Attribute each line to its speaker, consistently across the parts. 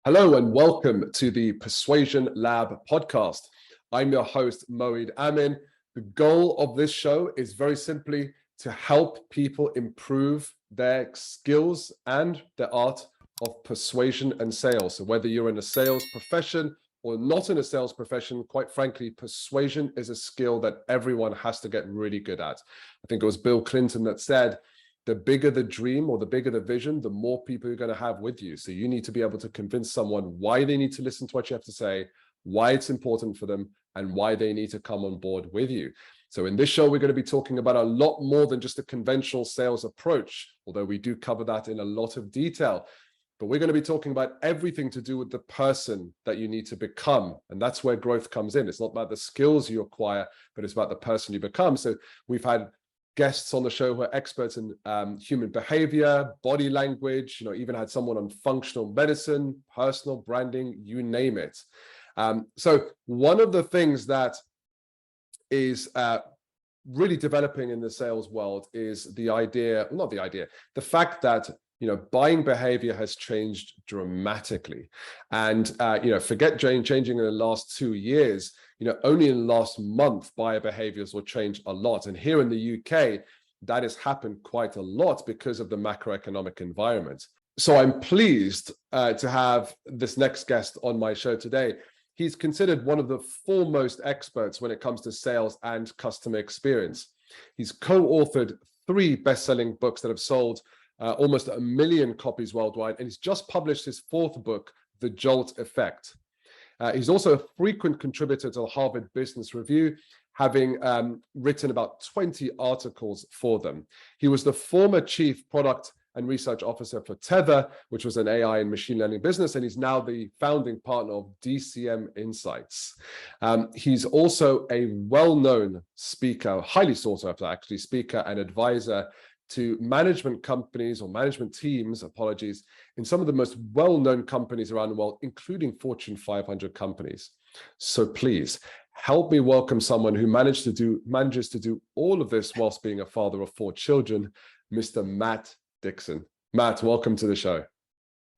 Speaker 1: Hello and welcome to the Persuasion Lab podcast. I'm your host, Moeed Amin. The goal of this show is very simply to help people improve their skills and their art of persuasion and sales. So whether you're in a sales profession or not in a sales profession, quite frankly, persuasion is a skill that everyone has to get really good at. I think it was Bill Clinton that said, the bigger the dream or the bigger the vision, the more people you're going to have with you. So you need to be able to convince someone why they need to listen to what you have to say, why it's important for them, and why they need to come on board with you. So in this show, we're going to be talking about a lot more than just a conventional sales approach, although we do cover that in a lot of detail. But we're going to be talking about everything to do with the person that you need to become. And that's where growth comes in. It's not about the skills you acquire, but it's about the person you become. So we've had guests on the show who are experts in human behavior, body language, even had someone on functional medicine, personal branding, you name it. So one of the things that is really developing in the sales world is the fact that buying behavior has changed dramatically. And forget changing in the last 2 years. Only in the last month, buyer behaviors will change a lot. And here in the UK, that has happened quite a lot because of the macroeconomic environment. So I'm pleased to have this next guest on my show today. He's considered one of the foremost experts when it comes to sales and customer experience. He's co-authored 3 best-selling books that have sold almost 1 million copies worldwide. And he's just published his 4th book, The JOLT Effect. He's also a frequent contributor to the Harvard Business Review, having written about 20 articles for them. He was the former chief product and research officer for Tether, which was an AI and machine learning business, and he's now the founding partner of DCM Insights. He's also a well-known speaker, highly sought after actually, speaker and advisor to management companies or management teams, in some of the most well-known companies around the world, including Fortune 500 companies. So please help me welcome someone who manages to do all of this whilst being a father of 4 children, Mr. Matt Dixon. Matt, welcome to the show.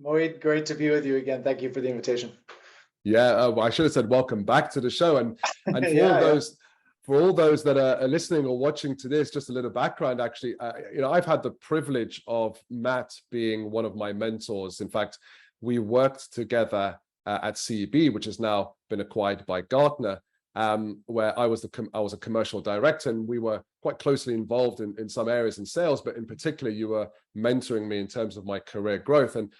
Speaker 2: Moeed, great to be with you again. Thank you for the invitation.
Speaker 1: Yeah, well, I should have said welcome back to the show. And for all those that are listening or watching to this, just a little background, actually, I've had the privilege of Matt being one of my mentors. In fact, we worked together at CEB, which has now been acquired by Gartner, where I was a commercial director, and we were quite closely involved in some areas in sales, but in particular, you were mentoring me in terms of my career growth. And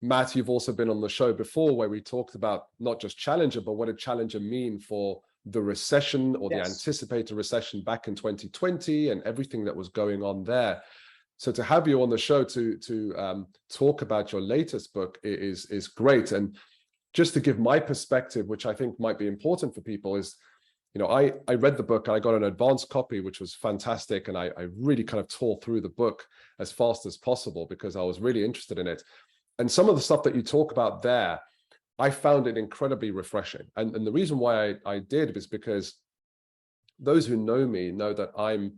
Speaker 1: Matt, you've also been on the show before where we talked about not just Challenger, but what did Challenger mean for the recession or the anticipated recession back in 2020 and everything that was going on there. So to have you on the show to talk about your latest book is great. And just to give my perspective, which I think might be important for people, is, I read the book and I got an advanced copy, which was fantastic. And I really kind of tore through the book as fast as possible because I was really interested in it. And some of the stuff that you talk about there, I found it incredibly refreshing. And the reason why I did was because those who know me know that I'm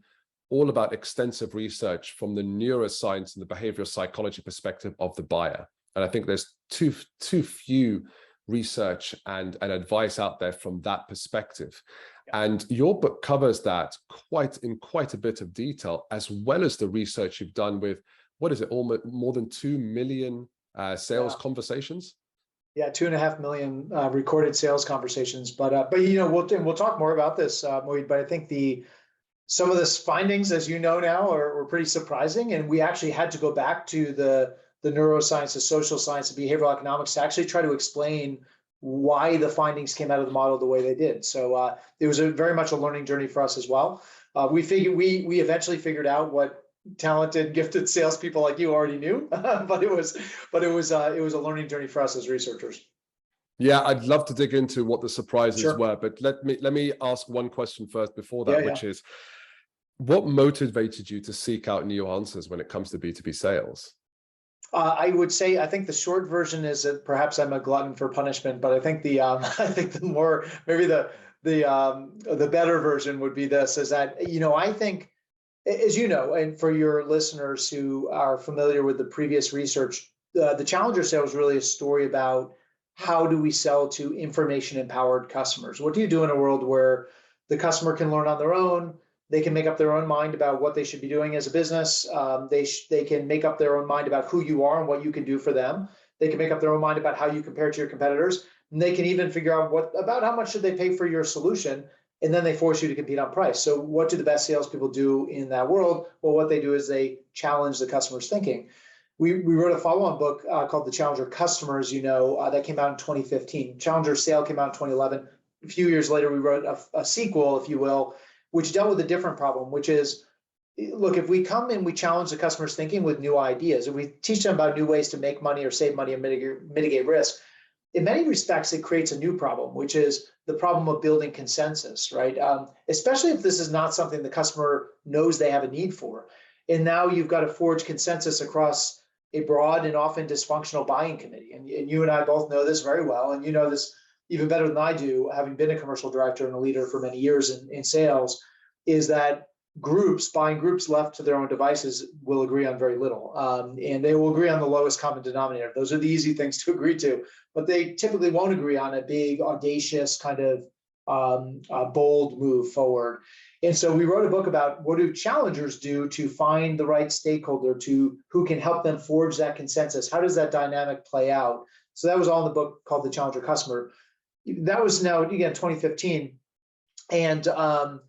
Speaker 1: all about extensive research from the neuroscience and the behavioral psychology perspective of the buyer. And I think there's too few research and advice out there from that perspective. And your book covers that in quite a bit of detail, as well as the research you've done with, what is it, almost more than 2 million sales conversations?
Speaker 2: Yeah, 2.5 million recorded sales conversations. But we'll talk more about this, Moeed. But I think some of the findings, as you know now, were pretty surprising, and we actually had to go back to the neuroscience, the social science, the behavioral economics to actually try to explain why the findings came out of the model the way they did. So it was very much a learning journey for us as well. We eventually figured out what talented, gifted salespeople like you already knew, but it was a learning journey for us as researchers.
Speaker 1: Yeah, I'd love to dig into what the surprises were, but let me ask one question first before that, which is, what motivated you to seek out new answers when it comes to B2B sales?
Speaker 2: I would say, I think the short version is that perhaps I'm a glutton for punishment, but I think the better version would be this: is that I think, as you know, and for your listeners who are familiar with the previous research, the Challenger sale was really a story about how do we sell to information empowered customers? What do you do in a world where the customer can learn on their own? They can make up their own mind about what they should be doing as a business. They can make up their own mind about who you are and what you can do for them. They can make up their own mind about how you compare to your competitors. And they can even figure out about how much should they pay for your solution. And then they force you to compete on price. So what do the best salespeople do in that world? Well, what they do is they challenge the customer's thinking. We wrote a follow-on book called The Challenger Customers, that came out in 2015. Challenger Sale came out in 2011. A few years later, we wrote a sequel, if you will, which dealt with a different problem, which is, look, if we come and we challenge the customer's thinking with new ideas, and we teach them about new ways to make money or save money or mitigate risk, in many respects, it creates a new problem, which is the problem of building consensus, right? Especially if this is not something the customer knows they have a need for. And now you've got to forge consensus across a broad and often dysfunctional buying committee. And you and I both know this very well, and you know this even better than I do, having been a commercial director and a leader for many years in sales, is that buying groups left to their own devices will agree on very little. And they will agree on the lowest common denominator. Those are the easy things to agree to, but they typically won't agree on a big, audacious kind of bold move forward. And so we wrote a book about what do challengers do to find the right stakeholder who can help them forge that consensus. How does that dynamic play out? So that was all in the book called The Challenger Customer. That was now, again, 2015. And I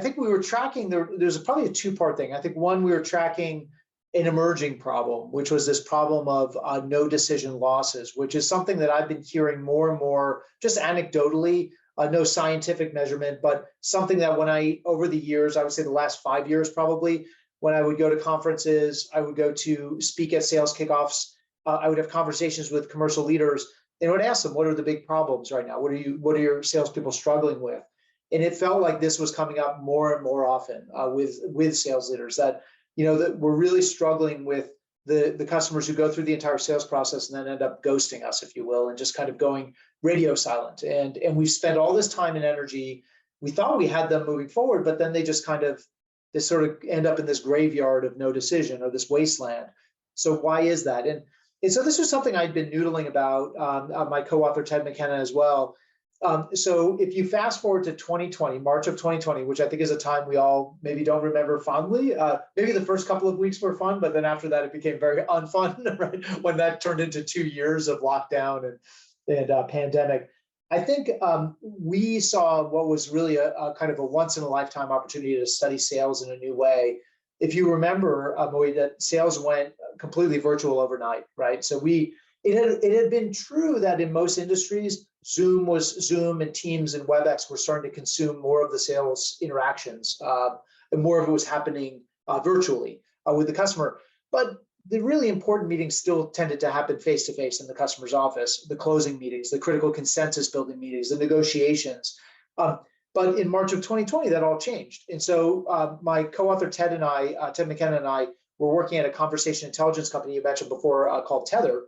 Speaker 2: think we were tracking, there's probably a two-part thing. I think one, we were tracking an emerging problem, which was this problem of no decision losses, which is something that I've been hearing more and more, just anecdotally, no scientific measurement, but something that over the years, I would say the last 5 years probably, when I would go to conferences, I would go to speak at sales kickoffs, I would have conversations with commercial leaders, and I would ask them, what are the big problems right now? What are your salespeople struggling with? And it felt like this was coming up more and more often with sales leaders, that that we're really struggling with the customers who go through the entire sales process and then end up ghosting us, if you will, and just kind of going radio silent. And we've spent all this time and energy. We thought we had them moving forward, but then they sort of end up in this graveyard of no decision, or this wasteland. So why is that? And so this was something I'd been noodling about, my co-author Ted McKenna as well. So if you fast forward to 2020, March of 2020, which I think is a time we all maybe don't remember fondly, maybe the first couple of weeks were fun, but then after that, it became very unfun, right? When that turned into 2 years of lockdown and pandemic. I think we saw what was really a kind of a once in a lifetime opportunity to study sales in a new way. If you remember, Moeed, that sales went completely virtual overnight, right? So it had been true that in most industries, Zoom and Teams and WebEx were starting to consume more of the sales interactions, and more of it was happening virtually with the customer. But the really important meetings still tended to happen face-to-face in the customer's office, the closing meetings, the critical consensus building meetings, the negotiations. But in March of 2020, that all changed. And so my co-author Ted McKenna and I were working at a conversation intelligence company you mentioned before called Tether.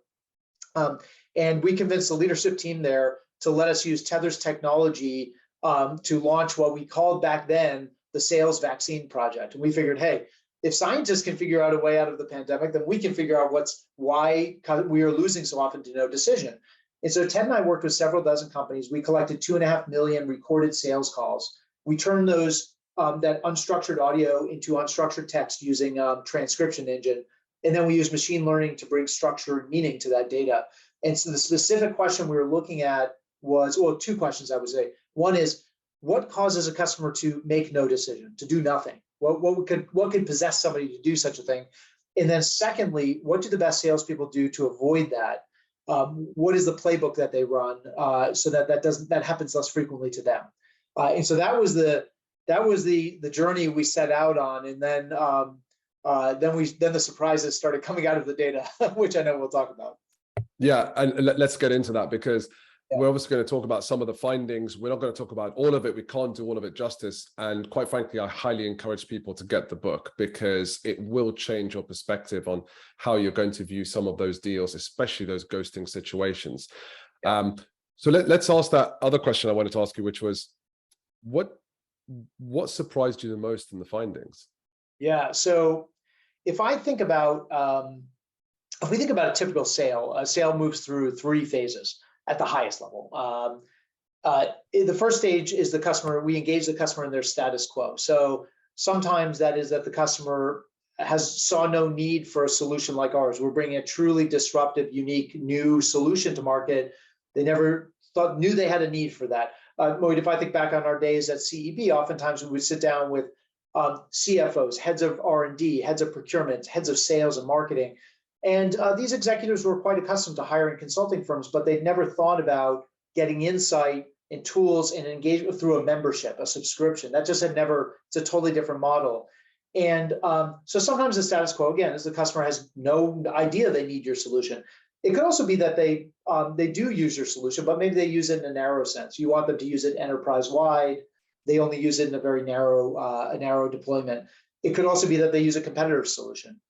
Speaker 2: And we convinced the leadership team there to let us use Tether's technology to launch what we called back then the Sales Vaccine Project. And we figured, hey, if scientists can figure out a way out of the pandemic, then we can figure out why we are losing so often to no decision. And so Ted and I worked with several dozen companies. We collected 2.5 million recorded sales calls. We turned that unstructured audio into unstructured text using transcription engine. And then we used machine learning to bring structure and meaning to that data. And so the specific question we were looking at was, well, two questions I would say. One is, what causes a customer to make no decision, to do nothing? What could possess somebody to do such a thing? And then secondly, what do the best salespeople do to avoid that? What is the playbook that they run so that happens less frequently to them? And so that was the journey we set out on. And then the surprises started coming out of the data, which I know we'll talk about.
Speaker 1: Yeah, and let's get into that, because we're obviously going to talk about some of the findings. We're not going to talk about all of it. We can't do all of it justice. And quite frankly, I highly encourage people to get the book, because it will change your perspective on how you're going to view some of those deals, especially those ghosting situations. So let's ask that other question I wanted to ask you, which was, what surprised you the most in the findings?
Speaker 2: Yeah, so if I think about if we think about a typical sale, a sale moves through 3 phases at the highest level. The first stage is we engage the customer in their status quo. So sometimes that is that the customer saw no need for a solution like ours. We're bringing a truly disruptive, unique, new solution to market. They never knew they had a need for that. Moid, if I think back on our days at CEB, oftentimes we would sit down with CFOs, heads of R&D, heads of procurement, heads of sales and marketing. And these executives were quite accustomed to hiring consulting firms, but they'd never thought about getting insight and tools and engagement through a membership, a subscription. That just it's a totally different model. And so sometimes the status quo, again, is the customer has no idea they need your solution. It could also be that they do use your solution, but maybe they use it in a narrow sense. You want them to use it enterprise-wide. They only use it in a very narrow deployment. It could also be that they use a competitive solution.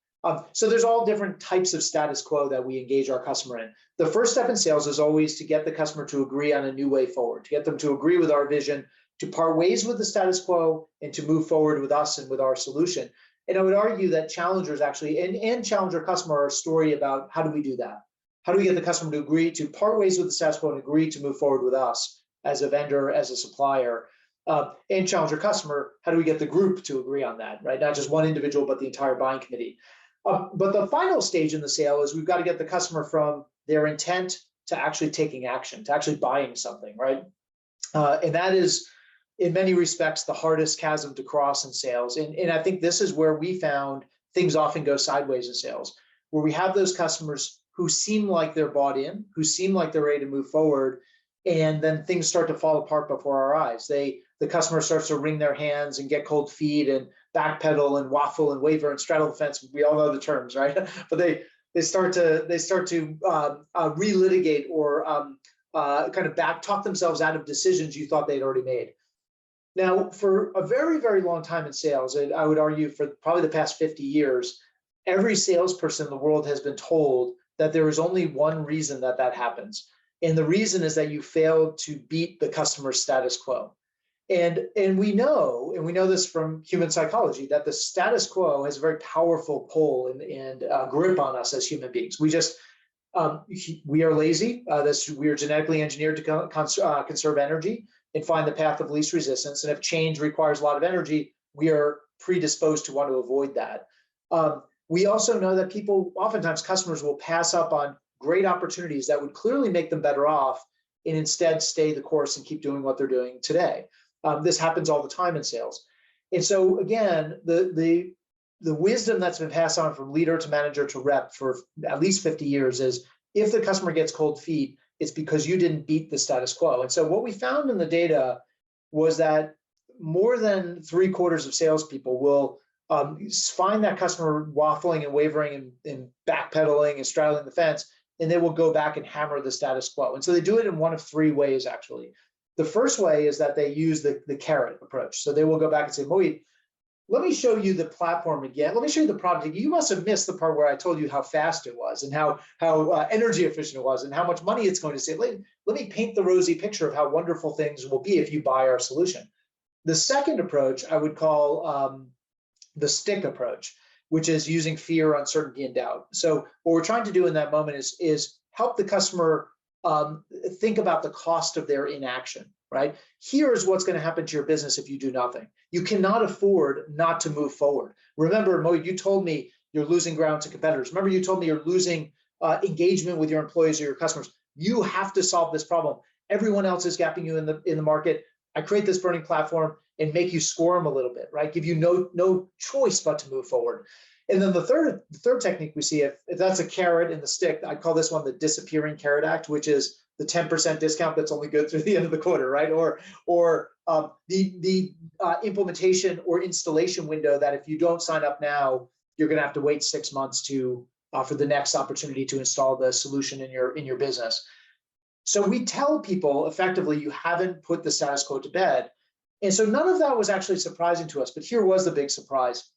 Speaker 2: So there's all different types of status quo that we engage our customer in. The first step in sales is always to get the customer to agree on a new way forward, to get them to agree with our vision, to part ways with the status quo, and to move forward with us and with our solution. And I would argue that challengers actually, and challenger customer are a story about how do we do that? How do we get the customer to agree to part ways with the status quo and agree to move forward with us as a vendor, as a supplier? And challenger customer, how do we get the group to agree on that, right? Not just one individual, but the entire buying committee. But the final stage in the sale is we've got to get the customer from their intent to actually taking action, to actually buying something, right? And that is, in many respects, the hardest chasm to cross in sales. And I think this is where we found things often go sideways in sales, where we have those customers who seem like they're bought in, who seem like they're ready to move forward, and then things start to fall apart before our eyes. The customer starts to wring their hands and get cold feet and backpedal and waffle and waver and straddle the fence. We all know the terms, right? But they start to relitigate or kind of talk themselves out of decisions you thought they'd already made. Now, for a very, very long time in sales, and I would argue for probably the past 50 years, every salesperson in the world has been told that there is only one reason that happens. And the reason is that you failed to beat the customer's status quo. And we know this from human psychology, that the status quo has a very powerful pull and grip on us as human beings. We are lazy. We are genetically engineered to conserve energy and find the path of least resistance. And if change requires a lot of energy, we are predisposed to want to avoid that. We also know that oftentimes customers will pass up on great opportunities that would clearly make them better off and instead stay the course and keep doing what they're doing today. This happens all the time in sales. And so again, the wisdom that's been passed on from leader to manager to rep for at least 50 years is if the customer gets cold feet, it's because you didn't beat the status quo. And so what we found in the data was that more than 3/4 of salespeople will find that customer waffling and wavering and backpedaling and straddling the fence, and they will go back and hammer the status quo. And so they do it in one of 3 ways, actually. The first way is that they use the carrot approach. So they will go back and say, Moid, let me show you the platform again. Let me show you the product again. You must have missed the part where I told you how fast it was and how energy efficient it was and how much money it's going to save. Let me paint the rosy picture of how wonderful things will be if you buy our solution. The second approach I would call the stick approach, which is using fear, uncertainty, and doubt. So what we're trying to do in that moment is help the customer think about the cost of their inaction, right? Here's what's going to happen to your business if you do nothing. You cannot afford not to move forward. Remember, Mo, you told me you're losing ground to competitors. Remember, you told me you're losing engagement with your employees or your customers. You have to solve this problem. Everyone else is gapping you in the market. I create this burning platform and make you squirm a little bit, right? Give you no choice but to move forward. And then the third technique we see, if that's a carrot and the stick, I call this one the disappearing carrot act, which is the 10% discount that's only good through the end of the quarter, right? Or the implementation or installation window that if you don't sign up now, you're going to have to wait 6 months for the next opportunity to install the solution in your business. So we tell people effectively, you haven't put the status quo to bed. And so none of that was actually surprising to us, but here was the big surprise,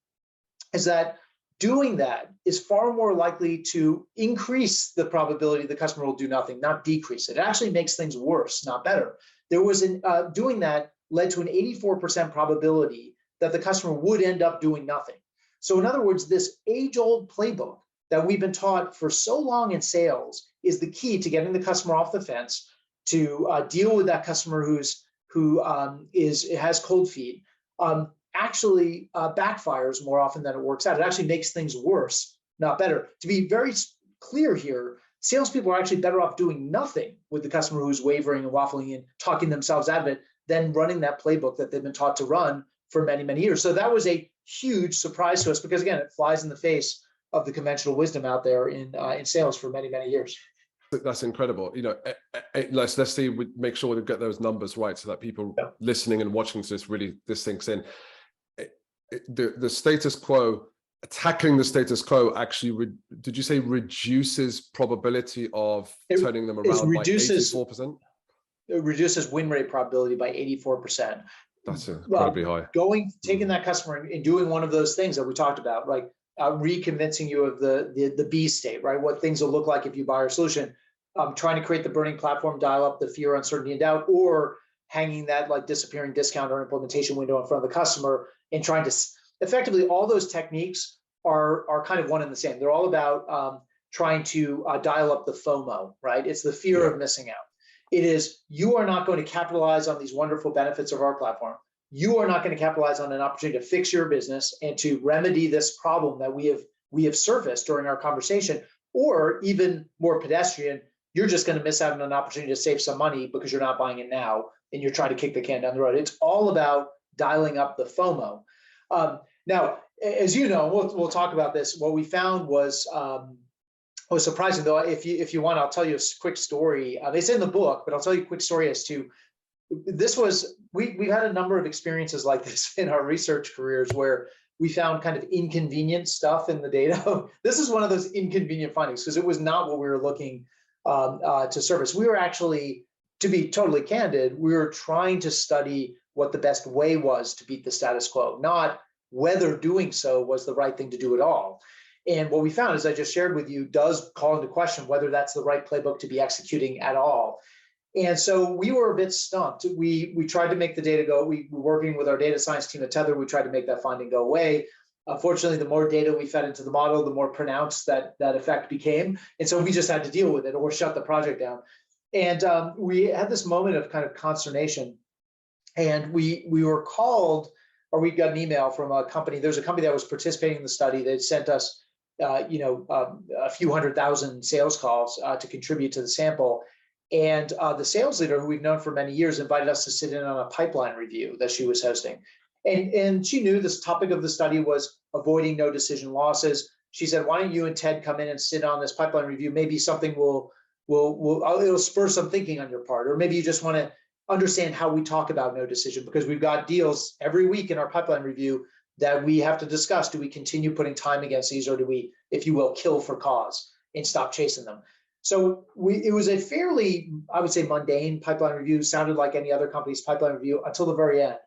Speaker 2: is that doing that is far more likely to increase the probability the customer will do nothing, not decrease it. It actually makes things worse, not better. Doing that led to an 84% probability that the customer would end up doing nothing. So in other words, this age-old playbook that we've been taught for so long in sales is the key to getting the customer off the fence, to deal with that customer who has cold feet, actually backfires more often than it works out. It actually makes things worse, not better. To be very clear here, salespeople are actually better off doing nothing with the customer who's wavering and waffling and talking themselves out of it than running that playbook that they've been taught to run for many, many years. So that was a huge surprise to us because, again, it flies in the face of the conventional wisdom out there in sales for many, many years.
Speaker 1: That's incredible. You know, let's see, we make sure we get those numbers right so that people listening and watching this really sinks in. The status quo, tackling the status quo, actually, did you say reduces probability of turning them around by 84%?
Speaker 2: It reduces win rate probability by 84%.
Speaker 1: That's incredibly high.
Speaker 2: Taking that customer and doing one of those things that we talked about, like reconvincing you of the B state, right? What things will look like if you buy our solution. Trying to create the burning platform, dial up the fear, uncertainty, and doubt, or hanging that like disappearing discount or implementation window in front of the customer and trying to effectively, all those techniques are kind of one and the same. They're all about trying to dial up the FOMO, right? It's the fear of missing out. It is, you are not going to capitalize on these wonderful benefits of our platform. You are not going to capitalize on an opportunity to fix your business and to remedy this problem that we have surfaced during our conversation, or even more pedestrian, you're just going to miss out on an opportunity to save some money because you're not buying it now and you're trying to kick the can down the road. It's all about dialing up the FOMO. Now, as you know, we'll talk about this. What we found was surprising, though. If you want, I'll tell you a quick story. It's in the book, but I'll tell you a quick story as to this was. We've had a number of experiences like this in our research careers where we found kind of inconvenient stuff in the data. This is one of those inconvenient findings because it was not what we were looking to surface. We were actually, to be totally candid, we were trying to study what the best way was to beat the status quo, not whether doing so was the right thing to do at all. And what we found, as I just shared with you, does call into question whether that's the right playbook to be executing at all. And so we were a bit stumped. We tried to make the data go. We were working with our data science team at Tether. We tried to make that finding go away. Unfortunately, the more data we fed into the model, the more pronounced that effect became. And so we just had to deal with it or shut the project down. And we had this moment of kind of consternation. And we were called, or we got an email from a company. There's a company that was participating in the study. They sent us a few 100,000 sales calls to contribute to the sample. And the sales leader, who we've known for many years, invited us to sit in on a pipeline review that she was hosting. And she knew this topic of the study was avoiding no decision losses. She said, why don't you and Ted come in and sit on this pipeline review? Maybe something it'll spur some thinking on your part, or maybe you just want to understand how we talk about no decision, because we've got deals every week in our pipeline review that we have to discuss. Do we continue putting time against these, or do we, if you will, kill for cause and stop chasing them? So it was a fairly, I would say, mundane pipeline review. Sounded like any other company's pipeline review until the very end.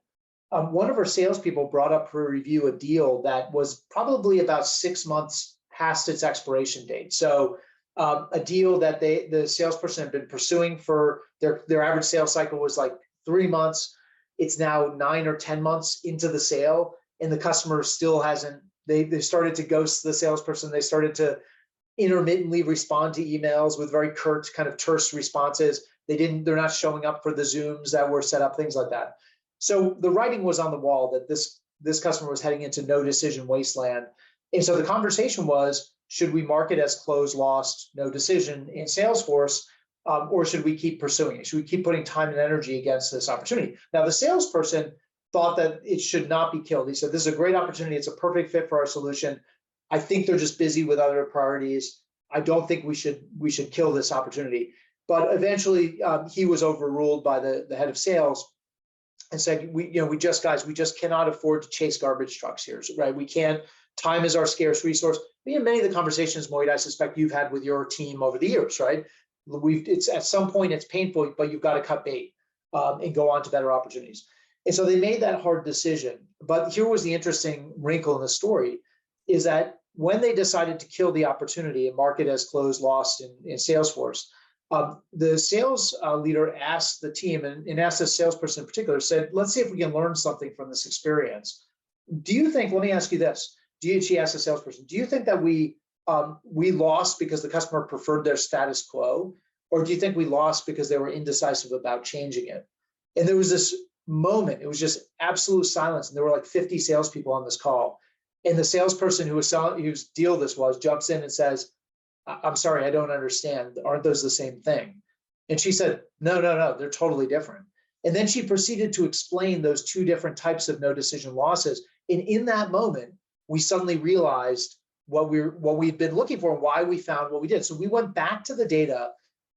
Speaker 2: One of our salespeople brought up for review a deal that was probably about 6 months past its expiration date. So a deal that the salesperson had been pursuing for their average sales cycle was like 3 months. It's now 9 or 10 months into the sale, and the customer still hasn't. They started to ghost the salesperson. They started to intermittently respond to emails with very curt, kind of terse responses. They're not showing up for the Zooms that were set up, things like that. So the writing was on the wall that this customer was heading into no decision wasteland. And so the conversation was, should we mark it as closed, lost, no decision in Salesforce, or should we keep pursuing it? Should we keep putting time and energy against this opportunity? Now, the salesperson thought that it should not be killed. He said, this is a great opportunity. It's a perfect fit for our solution. I think they're just busy with other priorities. I don't think we should kill this opportunity. But eventually, he was overruled by the head of sales and said, we just cannot afford to chase garbage trucks here, right? We can't. Time is our scarce resource. Many of the conversations, Moid, I suspect you've had with your team over the years, right? It's at some point it's painful, but you've got to cut bait and go on to better opportunities. And so they made that hard decision. But here was the interesting wrinkle in the story, is that when they decided to kill the opportunity and mark it as closed, lost in Salesforce, the sales leader asked the team, and asked the salesperson in particular, said, let's see if we can learn something from this experience. Do you think, let me ask you this, she asked the salesperson, do you think that we we lost because the customer preferred their status quo? Or do you think we lost because they were indecisive about changing it? And there was this moment, it was just absolute silence. And there were like 50 salespeople on this call. And the salesperson whose deal this was jumps in and says, I'm sorry, I don't understand. Aren't those the same thing? And she said, no, they're totally different. And then she proceeded to explain those two different types of no decision losses. And in that moment, we suddenly realized what we'd been looking for and why we found what we did. So we went back to the data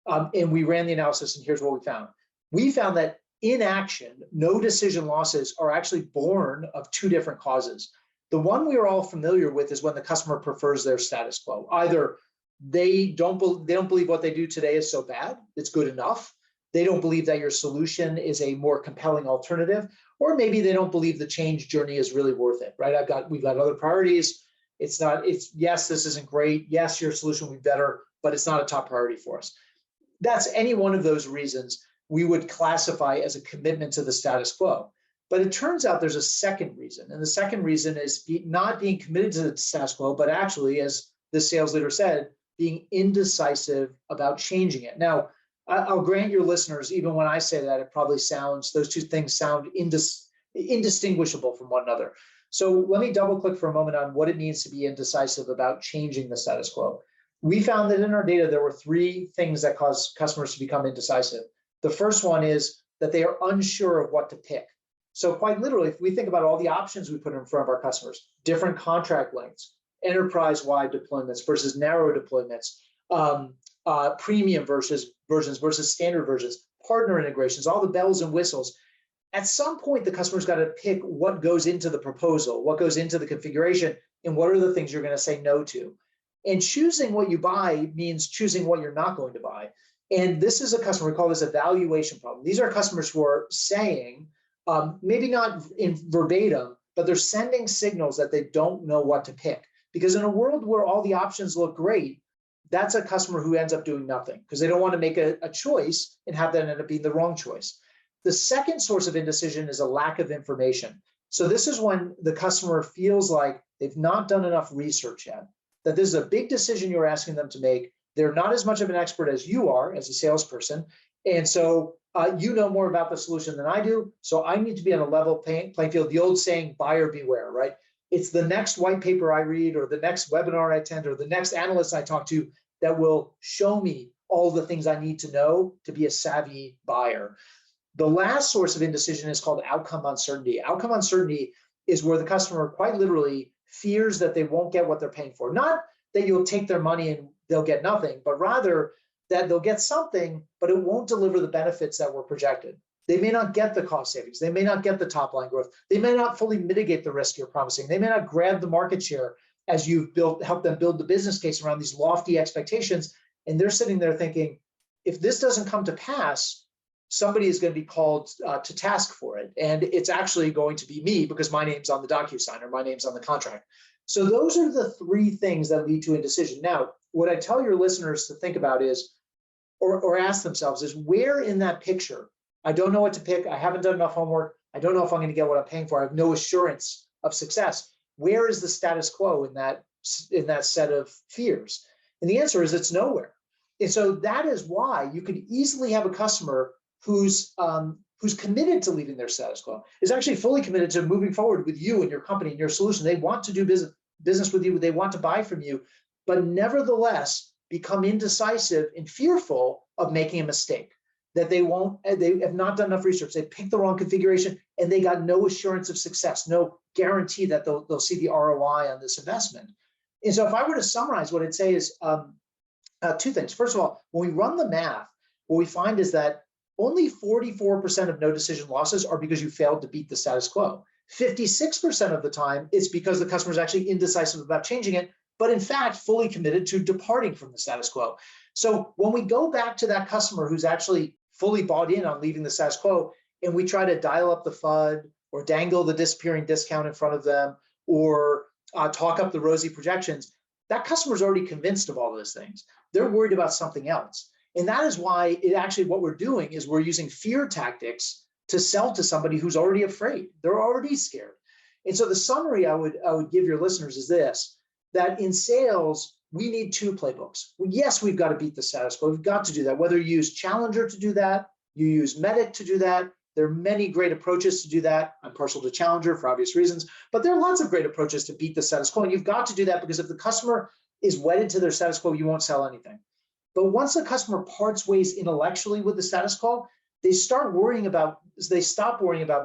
Speaker 2: and we ran the analysis, and here's what we found. We found that in action, no decision losses are actually born of two different causes. The one we are all familiar with is when the customer prefers their status quo. Either they don't believe what they do today is so bad, it's good enough. They don't believe that your solution is a more compelling alternative, or maybe they don't believe the change journey is really worth it, right? We've got other priorities. Yes, this isn't great. Yes, your solution will be better, but it's not a top priority for us. That's any one of those reasons we would classify as a commitment to the status quo. But it turns out there's a second reason. And the second reason is not being committed to the status quo, but actually, as the sales leader said, being indecisive about changing it. Now, I'll grant your listeners, even when I say that, it probably sounds, those two things sound indistinguishable from one another. So let me double click for a moment on what it means to be indecisive about changing the status quo. We found that in our data, there were three things that cause customers to become indecisive. The first one is that they are unsure of what to pick. So quite literally, if we think about all the options we put in front of our customers, different contract lengths, enterprise-wide deployments versus narrow deployments, premium versions versus standard versions, partner integrations, all the bells and whistles. At some point, the customer's got to pick what goes into the proposal, what goes into the configuration, and what are the things you're going to say no to. And choosing what you buy means choosing what you're not going to buy. And this is a customer, we call this a valuation problem. These are customers who are saying, maybe not in verbatim, but they're sending signals that they don't know what to pick. Because in a world where all the options look great, that's a customer who ends up doing nothing because they don't want to make a choice and have that end up being the wrong choice. The second source of indecision is a lack of information. So this is when the customer feels like they've not done enough research yet, that this is a big decision you're asking them to make. They're not as much of an expert as you are as a salesperson. And so you know more about the solution than I do. So I need to be on a level playing field. The old saying, buyer beware, right? It's the next white paper I read or the next webinar I attend or the next analyst I talk to that will show me all the things I need to know to be a savvy buyer. The last source of indecision is called outcome uncertainty. Outcome uncertainty is where the customer quite literally fears that they won't get what they're paying for. Not that you'll take their money and they'll get nothing, but rather that they'll get something, but it won't deliver the benefits that were projected. They may not get the cost savings. They may not get the top line growth. They may not fully mitigate the risk you're promising. They may not grab the market share as you've helped them build the business case around these lofty expectations. And they're sitting there thinking, if this doesn't come to pass, somebody is going to be called to task for it. And it's actually going to be me because my name's on the DocuSign or my name's on the contract. So those are the three things that lead to indecision. Now, what I tell your listeners to think about is, or ask themselves is, where in that picture, I don't know what to pick, I haven't done enough homework, I don't know if I'm going to get what I'm paying for, I have no assurance of success. Where is the status quo in that set of fears? And the answer is it's nowhere. And so that is why you could easily have a customer who's committed to leaving their status quo, is actually fully committed to moving forward with you and your company and your solution. They want to do business with you, they want to buy from you, but nevertheless become indecisive and fearful of making a mistake, that they have not done enough research, they picked the wrong configuration, and they got no assurance of success, no guarantee that they'll see the ROI on this investment. And so if I were to summarize, what I'd say is two things. First of all, when we run the math, what we find is that only 44% of no decision losses are because you failed to beat the status quo. 56% of the time, it's because the customer is actually indecisive about changing it, but in fact, fully committed to departing from the status quo. So when we go back to that customer who's actually fully bought in on leaving the status quo, and we try to dial up the FUD or dangle the disappearing discount in front of them or talk up the rosy projections, that customer's already convinced of all those things. They're worried about something else. And that is why what we're doing is we're using fear tactics to sell to somebody who's already afraid. They're already scared. And so the summary I would give your listeners is this, that in sales, we need two playbooks. Well, yes, we've got to beat the status quo. We've got to do that. Whether you use Challenger to do that, you use Medic to do that. There are many great approaches to do that. I'm partial to Challenger for obvious reasons, but there are lots of great approaches to beat the status quo. And you've got to do that because if the customer is wedded to their status quo, you won't sell anything. But once the customer parts ways intellectually with the status quo, they stop worrying about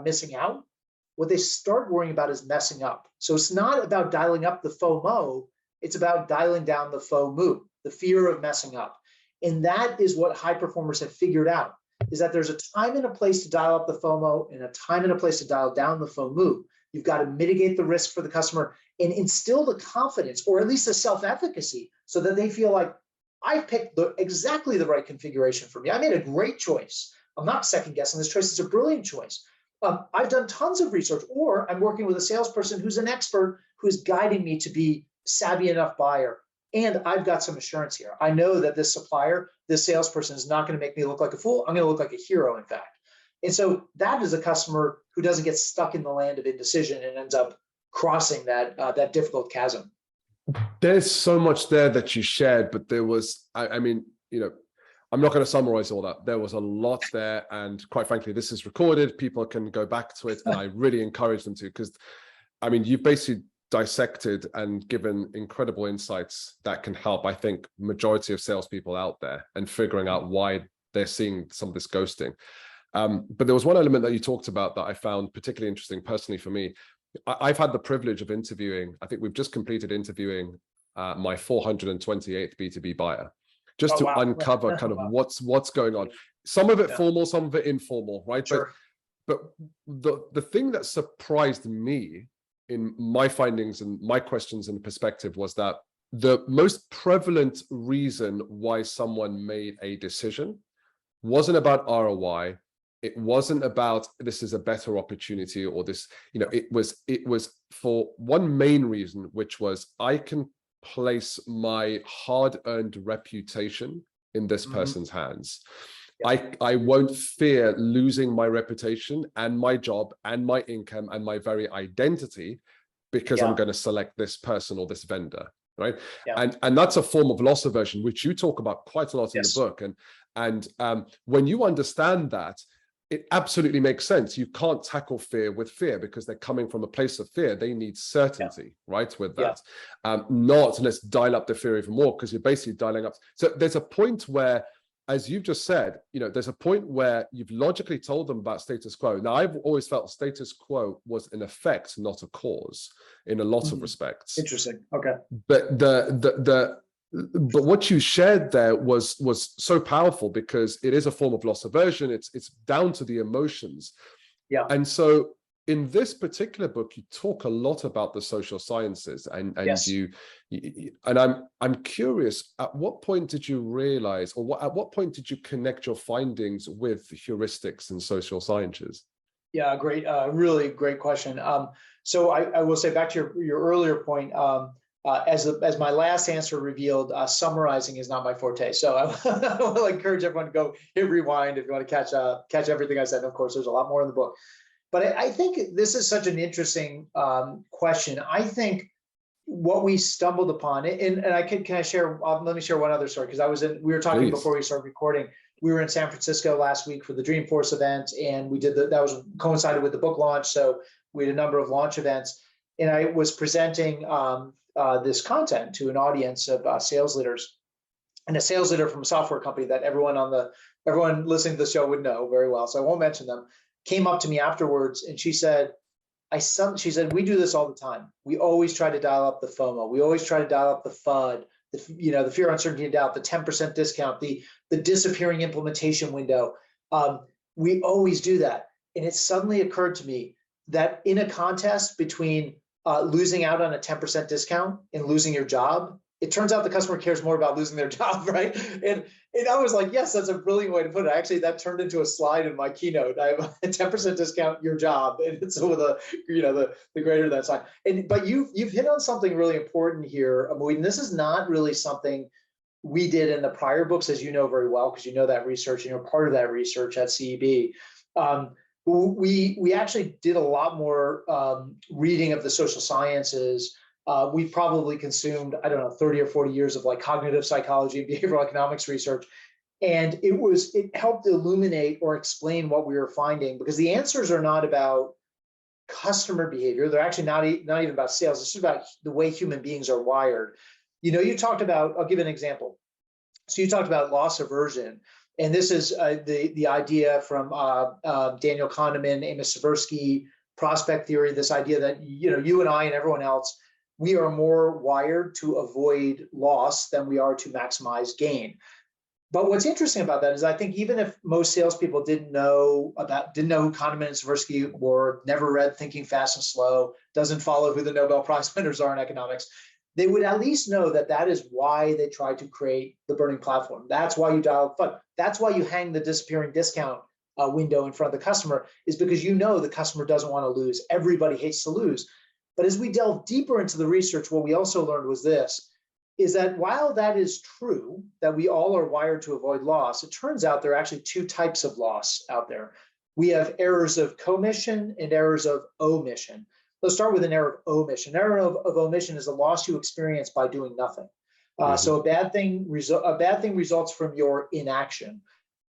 Speaker 2: missing out. What they start worrying about is messing up. So it's not about dialing up the FOMO, it's about dialing down the FOMO, the fear of messing up. And that is what high performers have figured out, is that there's a time and a place to dial up the FOMO and a time and a place to dial down the FOMO. You've got to mitigate the risk for the customer and instill the confidence, or at least the self-efficacy, so that they feel like, I picked exactly the right configuration for me. I made a great choice. I'm not second guessing this choice. It's a brilliant choice. I've done tons of research, or I'm working with a salesperson who's an expert who's guiding me to be savvy enough buyer. And I've got some assurance here. I know that this supplier, this salesperson is not going to make me look like a fool. I'm going to look like a hero, in fact. And so that is a customer who doesn't get stuck in the land of indecision and ends up crossing that difficult chasm.
Speaker 1: There's so much there that you shared, but there was, I mean, I'm not going to summarize all that. There was a lot there. And quite frankly, this is recorded. People can go back to it. And I really encourage them to, because I mean, you've basically dissected and given incredible insights that can help, I think, majority of salespeople out there and figuring out why they're seeing some of this ghosting. But there was one element that you talked about that I found particularly interesting personally for me. I've had the privilege of interviewing, I think we've just completed interviewing my 428th B2B buyer, just to uncover kind of what's going on. Some of it formal, some of it informal, right? Sure. But the thing that surprised me in my findings and my questions and perspective was that the most prevalent reason why someone made a decision wasn't about ROI. It wasn't about this is a better opportunity or this, it was for one main reason, which was I can place my hard-earned reputation in this person's hands. I won't fear losing my reputation and my job and my income and my very identity because I'm going to select this person or this vendor, right? And that's a form of loss aversion, which you talk about quite a lot in the book. And when you understand that, it absolutely makes sense. You can't tackle fear with fear because they're coming from a place of fear. They need certainty, right? With that, not let's dial up the fear even more, because you're basically dialing up. So there's a point where, as you've just said, there's a point where you've logically told them about status quo. Now, I've always felt status quo was an effect, not a cause, in a lot of respects.
Speaker 2: Interesting. Okay.
Speaker 1: But but what you shared there was so powerful because it is a form of loss aversion. It's down to the emotions. Yeah. And so in this particular book, you talk a lot about the social sciences, and you and I'm curious, at what point did you realize, or at what point did you connect your findings with heuristics and social sciences?
Speaker 2: Yeah, great, really great question. So I will say back to your earlier point. As my last answer revealed, summarizing is not my forte. So I will encourage everyone to go hit rewind if you want to catch everything I said. And of course, there's a lot more in the book. But I think this is such an interesting question. I think what we stumbled upon, and can I share? Let me share one other story, because we were talking before we started recording. We were in San Francisco last week for the Dreamforce event, and we did that was coincided with the book launch. So we had a number of launch events, and I was presenting this content to an audience of sales leaders, and a sales leader from a software company that everyone listening to the show would know very well, so I won't mention them, came up to me afterwards, and she said, we do this all the time. We always try to dial up the FOMO. We always try to dial up the FUD, the fear, uncertainty, and doubt, the 10% discount, the disappearing implementation window. We always do that. And it suddenly occurred to me that in a contest between losing out on a 10% discount and losing your job, it turns out the customer cares more about losing their job, right? And I was like, yes, that's a brilliant way to put it. Actually, that turned into a slide in my keynote. I have a 10% discount your job, and it's with the greater than sign. But you've hit on something really important here, Moeed, and this is not really something we did in the prior books, as you know very well, because you know that research and you're part of that research at CEB. We actually did a lot more reading of the social sciences we've probably consumed, I don't know, 30 or 40 years of like cognitive psychology and behavioral economics research. And it helped illuminate or explain what we were finding, because the answers are not about customer behavior. They're actually not even about sales. It's just about the way human beings are wired. You talked about, I'll give an example. So you talked about loss aversion. And this is the idea from Daniel Kahneman, Amos Tversky, prospect theory, this idea that, you and I and everyone else, we are more wired to avoid loss than we are to maximize gain. But what's interesting about that is I think even if most salespeople didn't know who Kahneman and Tversky were, never read Thinking Fast and Slow, doesn't follow who the Nobel Prize winners are in economics, they would at least know that that is why they tried to create the burning platform. That's why you dial fund. That's why you hang the disappearing discount window in front of the customer, is because the customer doesn't want to lose. Everybody hates to lose. But as we delve deeper into the research, what we also learned was this, is that while that is true, that we all are wired to avoid loss, it turns out there are actually two types of loss out there. We have errors of commission and errors of omission. Let's start with an error of omission. An error of omission is a loss you experience by doing nothing. So a bad thing results from your inaction.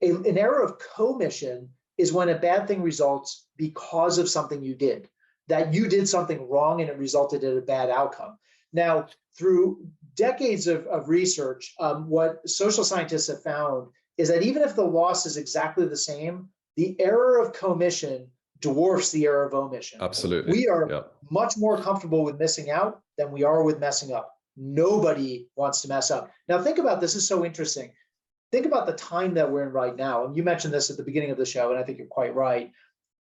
Speaker 2: An error of commission is when a bad thing results because of something you did, that you did something wrong and it resulted in a bad outcome. Now, through decades of research, what social scientists have found is that even if the loss is exactly the same, the error of commission dwarfs the error of omission.
Speaker 1: Absolutely.
Speaker 2: We are much more comfortable with missing out than we are with messing up. Nobody wants to mess up. Now, think about this. Is so interesting. Think about the time that we're in right now. And you mentioned this at the beginning of the show, and I think you're quite right.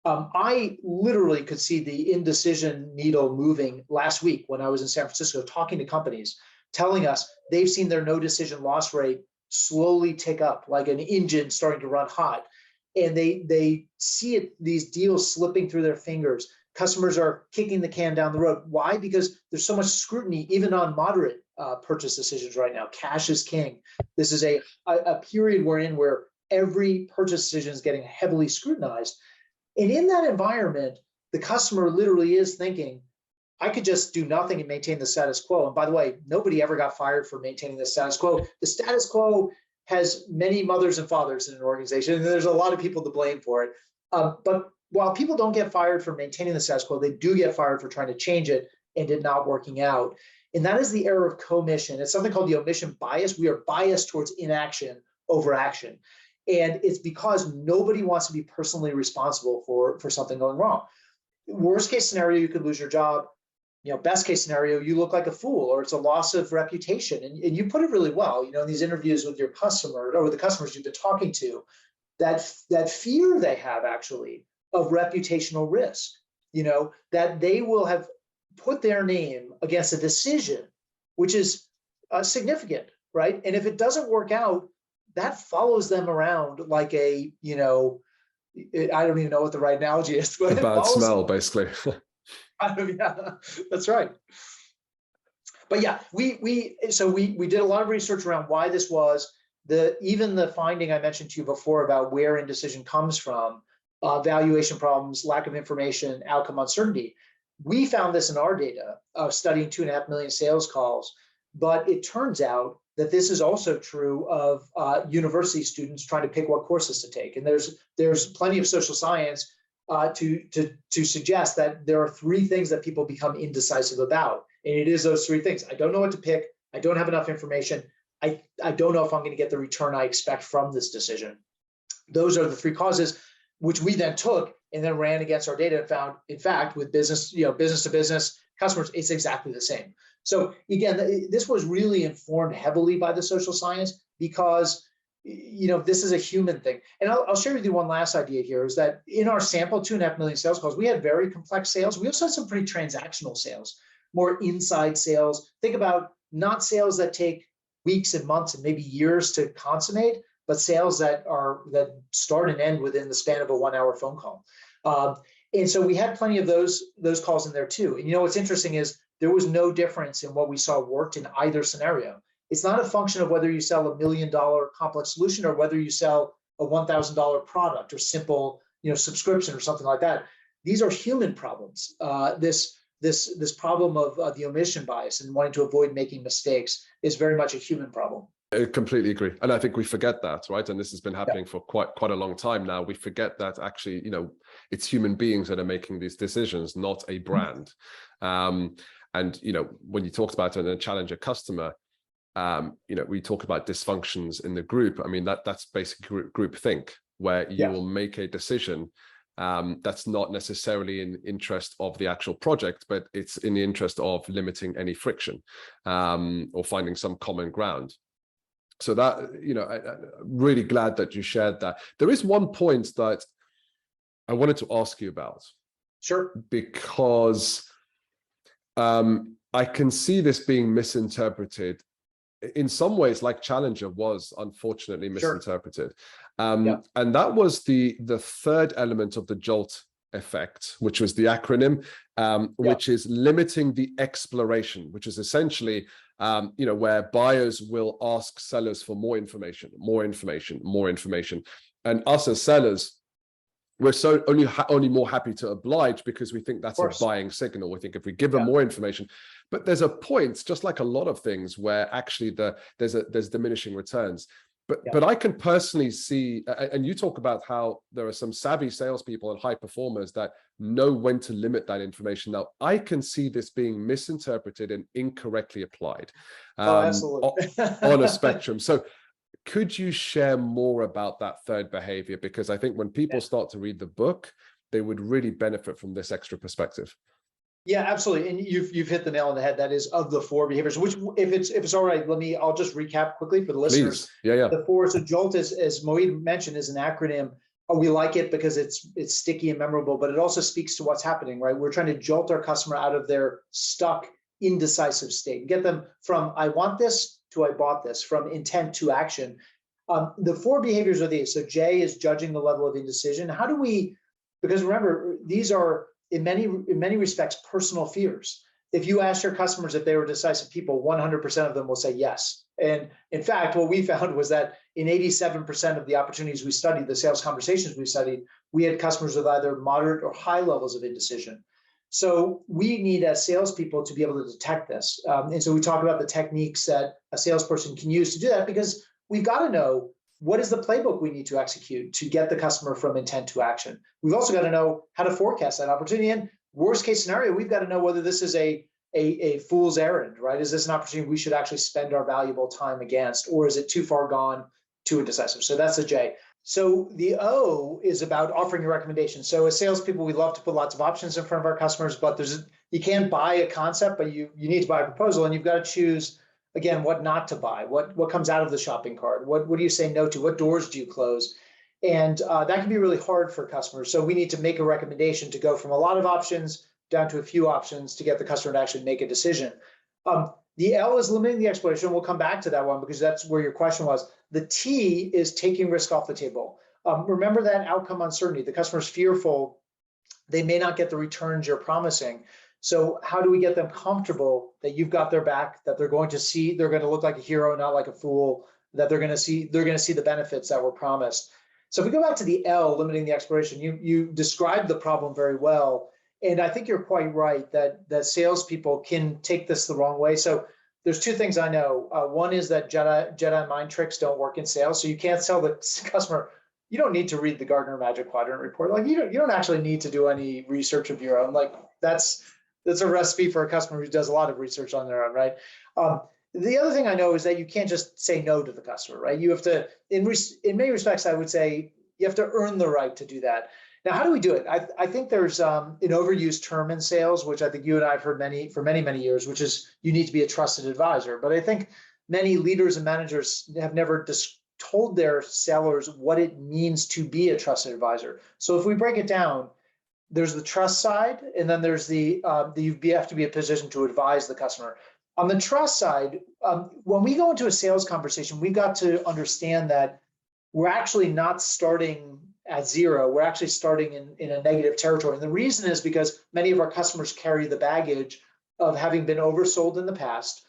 Speaker 2: I literally could see the indecision needle moving last week when I was in San Francisco talking to companies, telling us they've seen their no decision loss rate slowly tick up like an engine starting to run hot. And they see these deals slipping through their fingers. Customers are kicking the can down the road. Why? Because there's so much scrutiny, even on moderate purchase decisions right now. Cash is king. This is a period we're in where every purchase decision is getting heavily scrutinized. And in that environment, the customer literally is thinking, I could just do nothing and maintain the status quo. And by the way, nobody ever got fired for maintaining the status quo. The status quo has many mothers and fathers in an organization, and there's a lot of people to blame for it. But while people don't get fired for maintaining the status quo, they do get fired for trying to change it and it not working out. And that is the error of commission. It's something called the omission bias. We are biased towards inaction over action. And it's because nobody wants to be personally responsible for something going wrong. Worst case scenario, you could lose your job. Best case scenario, you look like a fool, or it's a loss of reputation. And you put it really well, in these interviews with your customer or with the customers you've been talking to, that fear they have actually of reputational risk, that they will have put their name against a decision, which is significant, right? And if it doesn't work out, that follows them around like I don't even know what the right analogy is, but
Speaker 1: a bad smell, basically.
Speaker 2: Yeah, that's right. But yeah, we did a lot of research around why this was. Even the finding I mentioned to you before about where indecision comes from, valuation problems, lack of information, outcome uncertainty. We found this in our data of studying 2.5 million sales calls, but it turns out that this is also true of university students trying to pick what courses to take. And there's plenty of social science to suggest that there are three things that people become indecisive about. And it is those three things. I don't know what to pick. I don't have enough information. I don't know if I'm going to get the return I expect from this decision. Those are the three causes, which we then took and then ran against our data and found, in fact, with business to business customers, it's exactly the same. So again, this was really informed heavily by the social science because, this is a human thing. And I'll share with you one last idea here is that in our sample 2.5 million sales calls, we had very complex sales. We also had some pretty transactional sales, more inside sales. Think about not sales that take weeks and months and maybe years to consummate, but sales that start and end within the span of a 1-hour phone call. And so we had plenty of those calls in there too. And what's interesting is there was no difference in what we saw worked in either scenario. It's not a function of whether you sell $1 million complex solution or whether you sell a $1,000 product or simple, subscription or something like that. These are human problems. This this problem of the omission bias and wanting to avoid making mistakes is very much a human problem.
Speaker 1: I completely agree. And I think we forget that, right? And this has been happening for quite a long time now. We forget that actually, it's human beings that are making these decisions, not a brand. And, when you talked about a challenger customer, we talk about dysfunctions in the group. I mean, that's basically group think, where you will make a decision that's not necessarily in interest of the actual project, but it's in the interest of limiting any friction or finding some common ground. So that, I'm really glad that you shared that. There is one point that I wanted to ask you about.
Speaker 2: Sure.
Speaker 1: Because I can see this being misinterpreted in some ways, like Challenger was unfortunately misinterpreted. And that was the third element of the JOLT effect, which was the acronym, which is limiting the exploration, which is essentially, where buyers will ask sellers for more information. And us as sellers, we're so only more happy to oblige because we think that's a buying signal. We think if we give them more information, but there's a point, just like a lot of things, where actually there's diminishing returns. But I can personally see, and you talk about how there are some savvy salespeople and high performers that know when to limit that information. Now, I can see this being misinterpreted and incorrectly applied
Speaker 2: absolutely.
Speaker 1: on a spectrum. So could you share more about that third behavior? Because I think when people start to read the book, they would really benefit from this extra perspective.
Speaker 2: Yeah, absolutely. And you've hit the nail on the head. That is of the 4 behaviors, which if it's all right, I'll just recap quickly for the listeners.
Speaker 1: Please. Yeah.
Speaker 2: The 4, so JOLT is, as Moeed mentioned, is an acronym. We like it because it's sticky and memorable, but it also speaks to what's happening, right? We're trying to jolt our customer out of their stuck, indecisive state, get them from I want this to I bought this, from intent to action. The 4 behaviors are these. So J is judging the level of indecision. How do we, because remember, these are in many respects personal fears. If you ask your customers if they were decisive people, 100% of them will say yes. And in fact, what we found was that in 87% of the opportunities we studied, the sales conversations we studied, we had customers with either moderate or high levels of indecision. So we need as salespeople to be able to detect this. And so we talk about the techniques that a salesperson can use to do that, because we've got to know what is the playbook we need to execute to get the customer from intent to action. We've also got to know how to forecast that opportunity. And worst case scenario, we've got to know whether this is a fool's errand, right? Is this an opportunity we should actually spend our valuable time against, or is it too far gone, too indecisive? So that's the J. So the O is about offering a recommendation. So as salespeople, we love to put lots of options in front of our customers, but you can't buy a concept, but you need to buy a proposal, and you've got to choose, again, what not to buy, what comes out of the shopping cart, what do you say no to, what doors do you close? And that can be really hard for customers. So we need to make a recommendation to go from a lot of options down to a few options to get the customer to actually make a decision. The L is limiting the exploration. We'll come back to that one because that's where your question was. The T is taking risk off the table. Remember that outcome uncertainty. The customer's fearful. They may not get the returns you're promising. So how do we get them comfortable that you've got their back, that they're going to look like a hero, not like a fool, that they're going to see the benefits that were promised. So if we go back to the L, limiting the exploration, you described the problem very well. And I think you're quite right that salespeople can take this the wrong way. So there's 2 things I know. One is that Jedi mind tricks don't work in sales. So you can't tell the customer, you don't need to read the Gartner Magic Quadrant report. Like you don't actually need to do any research of your own. Like that's a recipe for a customer who does a lot of research on their own, right? The other thing I know is that you can't just say no to the customer, right? You have to, in many respects, I would say you have to earn the right to do that. Now, how do we do it? I think there's an overused term in sales, which I think you and I have heard for many years, which is you need to be a trusted advisor. But I think many leaders and managers have never told their sellers what it means to be a trusted advisor. So if we break it down, there's the trust side, and then there's you have to be in a position to advise the customer. On the trust side, when we go into a sales conversation, we've got to understand that we're actually not starting at zero. We're actually starting in a negative territory. And the reason is because many of our customers carry the baggage of having been oversold in the past.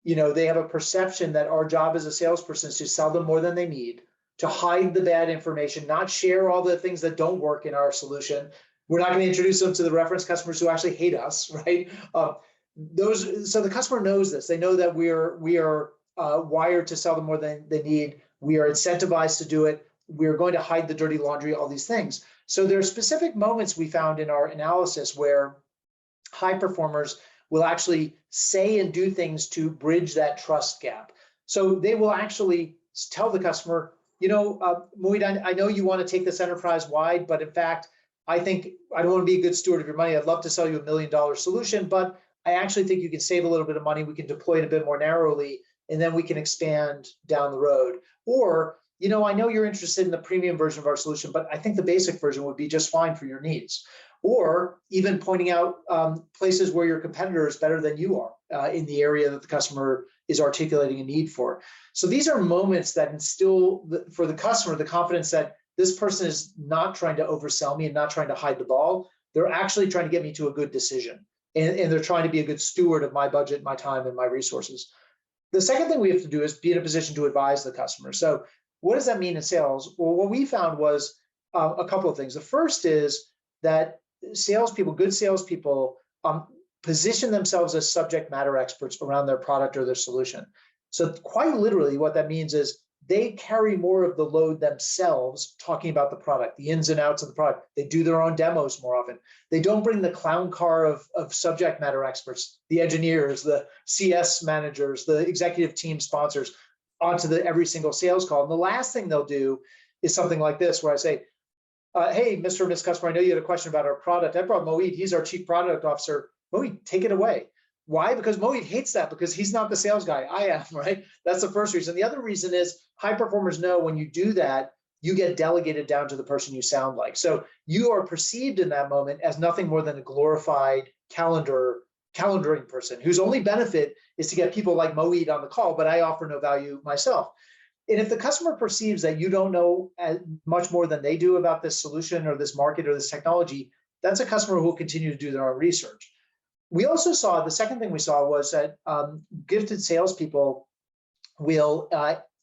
Speaker 2: They have a perception that our job as a salesperson is to sell them more than they need, to hide the bad information, not share all the things that don't work in our solution, We're not going to introduce them to the reference customers who actually hate us, right? So the customer knows this. They know that we are wired to sell them more than they need. We are incentivized to do it. We're going to hide the dirty laundry, all these things. So there are specific moments we found in our analysis where high performers will actually say and do things to bridge that trust gap. So they will actually tell the customer, Mohit, I know you want to take this enterprise wide, but in fact, I think I don't want to be a good steward of your money. I'd love to sell you $1 million solution, but I actually think you can save a little bit of money. We can deploy it a bit more narrowly, and then we can expand down the road. Or, I know you're interested in the premium version of our solution, but I think the basic version would be just fine for your needs. Or even pointing out places where your competitor is better than you are in the area that the customer is articulating a need for. So these are moments that instill for the customer the confidence that this person is not trying to oversell me and not trying to hide the ball. They're actually trying to get me to a good decision. And they're trying to be a good steward of my budget, my time, and my resources. The second thing we have to do is be in a position to advise the customer. So what does that mean in sales? Well, what we found was a couple of things. The first is that good salespeople, position themselves as subject matter experts around their product or their solution. So quite literally what that means is they carry more of the load themselves talking about the product, the ins and outs of the product. They do their own demos more often. They don't bring the clown car of subject matter experts, the engineers, the CS managers, the executive team sponsors onto every single sales call. And the last thing they'll do is something like this, where I say, hey, Mr. or Miss Customer, I know you had a question about our product. I brought Mohit. He's our chief product officer. Mohit, take it away. Why? Because Mohit hates that, because he's not the sales guy. I am, right? That's the first reason. The other reason is high performers know when you do that, you get delegated down to the person you sound like. So you are perceived in that moment as nothing more than a glorified calendaring person whose only benefit is to get people like Mohit on the call, but I offer no value myself. And if the customer perceives that you don't know as much more than they do about this solution or this market or this technology, that's a customer who will continue to do their own research. We also saw, the second thing we saw was that gifted salespeople will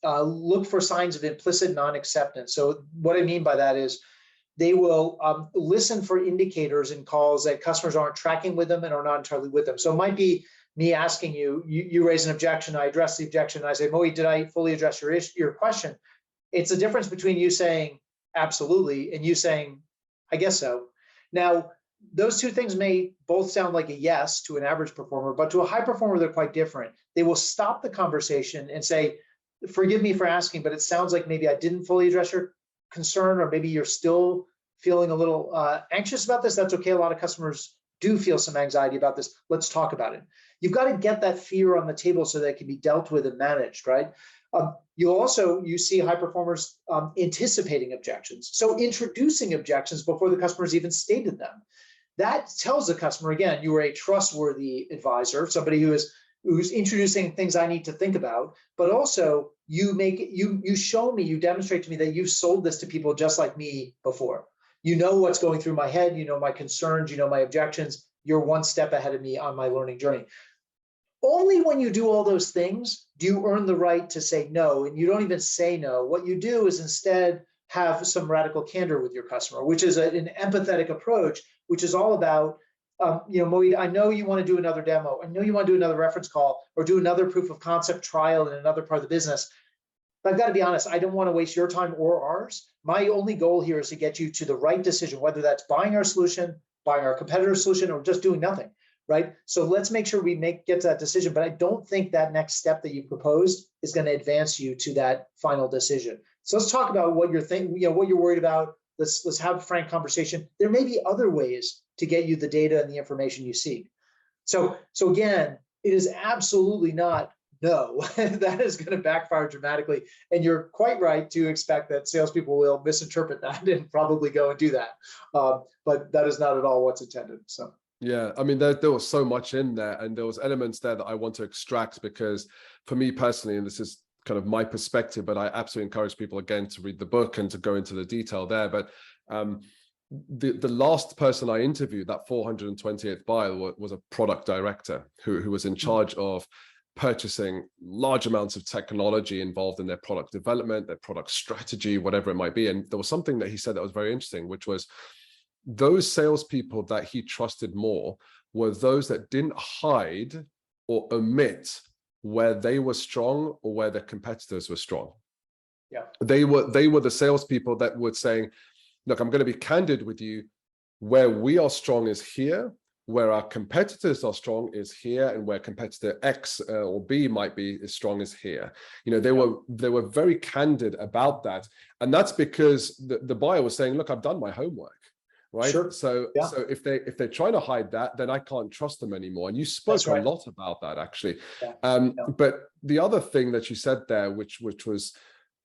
Speaker 2: look for signs of implicit non-acceptance. So what I mean by that is they will listen for indicators in calls that customers aren't tracking with them and are not entirely with them. So it might be me asking you raise an objection, I address the objection, and I say, Mohit, did I fully address your question? It's a difference between you saying absolutely and you saying, I guess so. Now, those two things may both sound like a yes to an average performer, but to a high performer, they're quite different. They will stop the conversation and say, forgive me for asking, but it sounds like maybe I didn't fully address your concern, or maybe you're still feeling a little anxious about this. That's okay. A lot of customers do feel some anxiety about this. Let's talk about it. You've got to get that fear on the table so that it can be dealt with and managed, right? You see high performers anticipating objections. So introducing objections before the customer's even stated them. That tells the customer, again, you are a trustworthy advisor, somebody who's introducing things I need to think about, but also you show me, you demonstrate to me that you've sold this to people just like me before. You know what's going through my head, you know my concerns, you know my objections, you're one step ahead of me on my learning journey. Only when you do all those things do you earn the right to say no, and you don't even say no. What you do is instead have some radical candor with your customer, which is an empathetic approach, which is all about, Mohit, I know you want to do another demo. I know you want to do another reference call or do another proof of concept trial in another part of the business. But I've got to be honest, I don't want to waste your time or ours. My only goal here is to get you to the right decision, whether that's buying our solution, buying our competitor's solution, or just doing nothing, right? So let's make sure we get to that decision. But I don't think that next step that you proposed is going to advance you to that final decision. So let's talk about what you're thinking, what you're worried about. Let's have a frank conversation. There may be other ways to get you the data and the information you seek. So again, it is absolutely not no. That is going to backfire dramatically. And you're quite right to expect that salespeople will misinterpret that and probably go and do that. But that is not at all what's intended. So.
Speaker 1: Yeah, I mean, there was so much in there, and there was elements there that I want to extract, because for me personally, and this is kind of my perspective, but I absolutely encourage people again to read the book and to go into the detail there. But the last person I interviewed, that 428th buyer, was a product director who was in charge of purchasing large amounts of technology involved in their product development, their product strategy, whatever it might be. And there was something that he said that was very interesting, which was, those salespeople that he trusted more were those that didn't hide or omit where they were strong or where their competitors were strong.
Speaker 2: Yeah.
Speaker 1: They were the salespeople that would saying, look, I'm going to be candid with you. Where we are strong is here. Where our competitors are strong is here, and where competitor X or B might be as strong as here. You know, they were very candid about that, and that's because the buyer was saying, "Look, I've done my homework." Right.
Speaker 2: Sure.
Speaker 1: So if they're trying to hide that, then I can't trust them anymore. And you spoke a lot about that, actually. But the other thing that you said there, which was